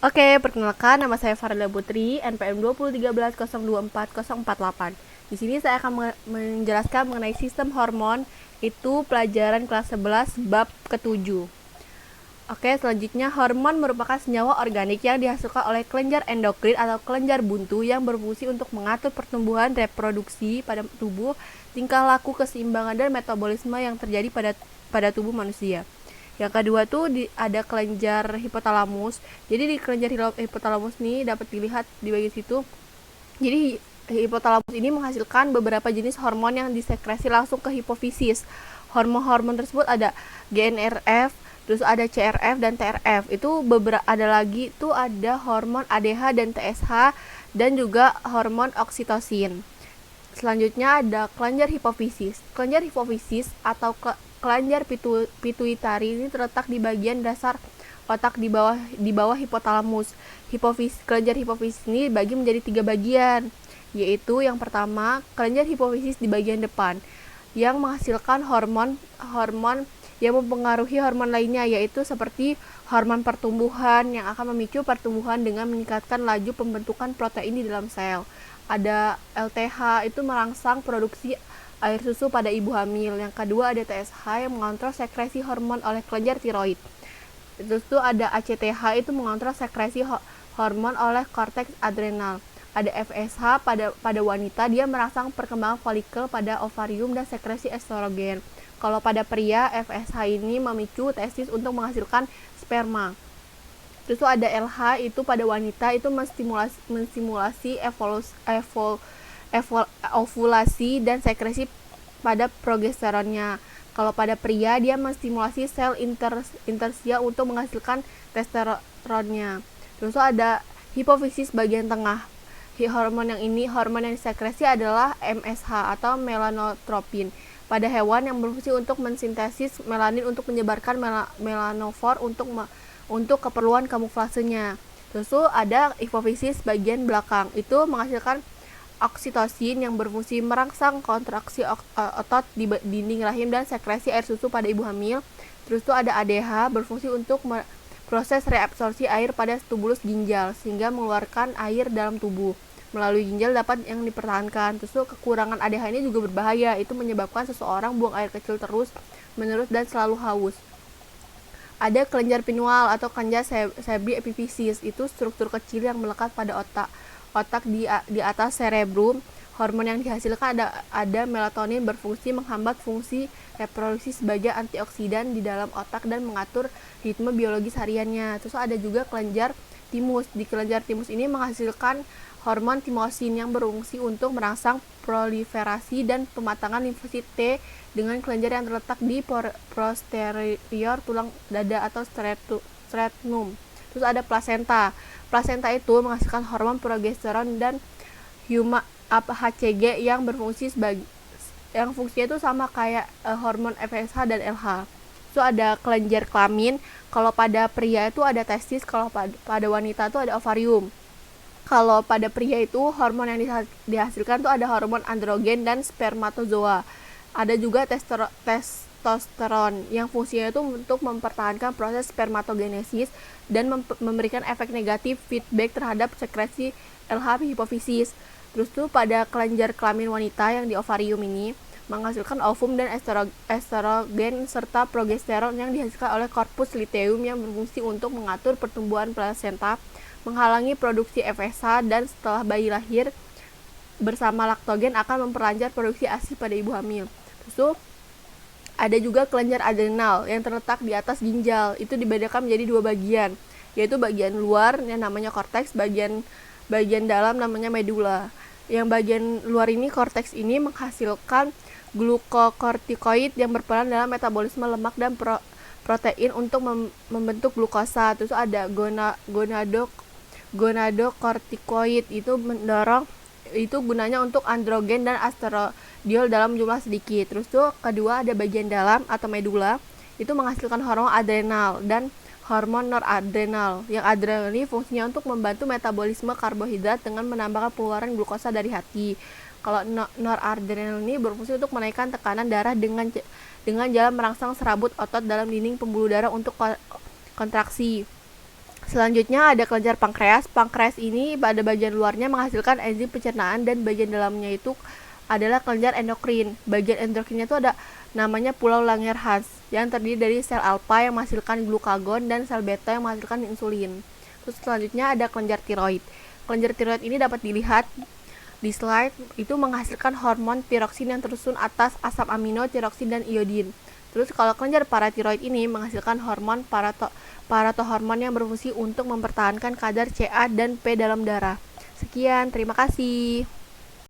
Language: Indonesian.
Oke, perkenalkan nama saya Farida Putri, NPM 2013024048. Di sini saya akan menjelaskan mengenai sistem hormon, itu pelajaran kelas 11 bab ke-7. Oke, selanjutnya hormon merupakan senyawa organik yang dihasilkan oleh kelenjar endokrin atau kelenjar buntu yang berfungsi untuk mengatur pertumbuhan, reproduksi pada tubuh, tingkah laku, keseimbangan, dan metabolisme yang terjadi pada tubuh manusia. Yang kedua tuh ada kelenjar hipotalamus. Jadi di kelenjar hipotalamus nih dapat dilihat di bagian situ. Jadi hipotalamus ini menghasilkan beberapa jenis hormon yang disekresi langsung ke hipofisis. Hormon-hormon tersebut ada GNRF, terus ada CRF dan TRF. Itu ada lagi tuh ada hormon ADH dan TSH dan juga hormon oksitosin. Selanjutnya ada kelenjar hipofisis. Kelenjar hipofisis atau kelenjar pituitari ini terletak di bagian dasar otak di bawah hipotalamus. Kelenjar hipofisis ini dibagi menjadi 3 bagian, yaitu yang pertama kelenjar hipofisis di bagian depan yang menghasilkan hormon yang mempengaruhi hormon lainnya, yaitu seperti hormon pertumbuhan yang akan memicu pertumbuhan dengan meningkatkan laju pembentukan protein di dalam sel. Ada LTH, itu merangsang produksi air susu pada ibu hamil. Yang kedua ada TSH yang mengontrol sekresi hormon oleh kelenjar tiroid. Terus itu ada ACTH, itu mengontrol sekresi hormon oleh korteks adrenal. Ada FSH pada wanita, dia merangsang perkembangan folikel pada ovarium dan sekresi estrogen. Kalau pada pria, FSH ini memicu testis untuk menghasilkan sperma. Terus itu ada LH, itu pada wanita itu menstimulasi ovulasi dan sekresi pada progesteronnya. Kalau pada pria, dia menstimulasi sel intersia untuk menghasilkan testosteronnya. Terus itu ada hipofisis bagian tengah. Hormon yang disekresi adalah MSH atau melanotropin pada hewan yang berfungsi untuk mensintesis melanin untuk menyebarkan melanofor untuk keperluan kamuflasenya. Terus ada hipofisis bagian belakang, itu menghasilkan oksitosin yang berfungsi merangsang kontraksi otot di dinding rahim dan sekresi air susu pada ibu hamil. Terus itu ada ADH berfungsi untuk proses reabsorpsi air pada tubulus ginjal sehingga mengeluarkan air dalam tubuh melalui ginjal dapat yang dipertahankan. Terus kekurangan ADH ini juga berbahaya, itu menyebabkan seseorang buang air kecil terus menerus dan selalu haus. Ada kelenjar pineal atau kelenjar cerebri epifisis, itu struktur kecil yang melekat pada otak di atas cerebrum. Hormon yang dihasilkan ada melatonin berfungsi menghambat fungsi reproduksi sebagai antioksidan di dalam otak dan mengatur ritme biologis hariannya. Terus ada juga kelenjar timus. Di kelenjar timus ini menghasilkan hormon timosin yang berfungsi untuk merangsang proliferasi dan pematangan limfosit T dengan kelenjar yang terletak di posterior tulang dada atau sternum. Terus ada plasenta. Plasenta itu menghasilkan hormon progesteron dan HCG yang berfungsi yang fungsinya itu sama kayak hormon FSH dan LH. Itu ada kelenjar kelamin. Kalau pada pria itu ada testis, kalau pada wanita itu ada ovarium. Kalau pada pria itu hormon yang dihasilkan itu ada hormon androgen dan spermatozoa. Ada juga testosteron yang fungsinya itu untuk mempertahankan proses spermatogenesis dan memberikan efek negatif feedback terhadap sekresi LH hipofisis. Terus tuh pada kelenjar kelamin wanita yang di ovarium ini menghasilkan ovum dan estrogen serta progesteron yang dihasilkan oleh korpus luteum yang berfungsi untuk mengatur pertumbuhan plasenta, menghalangi produksi FSH, dan setelah bayi lahir bersama laktogen akan memperlancar produksi ASI pada ibu hamil. Terus ada juga kelenjar adrenal yang terletak di atas ginjal, itu dibedakan menjadi 2 bagian, yaitu bagian luar yang namanya korteks, bagian dalam namanya medula. Yang bagian luar ini, korteks ini menghasilkan glukokortikoid yang berperan dalam metabolisme lemak dan protein untuk membentuk glukosa. Terus ada gonadokortikoid, itu gunanya untuk androgen dan estradiol dalam jumlah sedikit. Terus tuh kedua ada bagian dalam atau medula, itu menghasilkan hormon adrenal dan hormon noradrenal. Yang adrenal ini fungsinya untuk membantu metabolisme karbohidrat dengan menambahkan pengeluaran glukosa dari hati. Kalau noradrenal ini berfungsi untuk menaikkan tekanan darah dengan jalan merangsang serabut otot dalam dinding pembuluh darah untuk kontraksi. Selanjutnya ada kelenjar pankreas. Pankreas ini pada bagian luarnya menghasilkan enzim pencernaan dan bagian dalamnya itu adalah kelenjar endokrin. Bagian endokrinnya itu ada namanya pulau Langerhans yang terdiri dari sel alfa yang menghasilkan glukagon dan sel beta yang menghasilkan insulin. Terus selanjutnya ada kelenjar tiroid. Kelenjar tiroid ini dapat dilihat di slide, itu menghasilkan hormon tiroksin yang tersusun atas asam amino, tiroksin, dan iodin. Terus kalau kelenjar paratiroid ini menghasilkan hormon paratohormon yang berfungsi untuk mempertahankan kadar Ca dan P dalam darah. Sekian, terima kasih.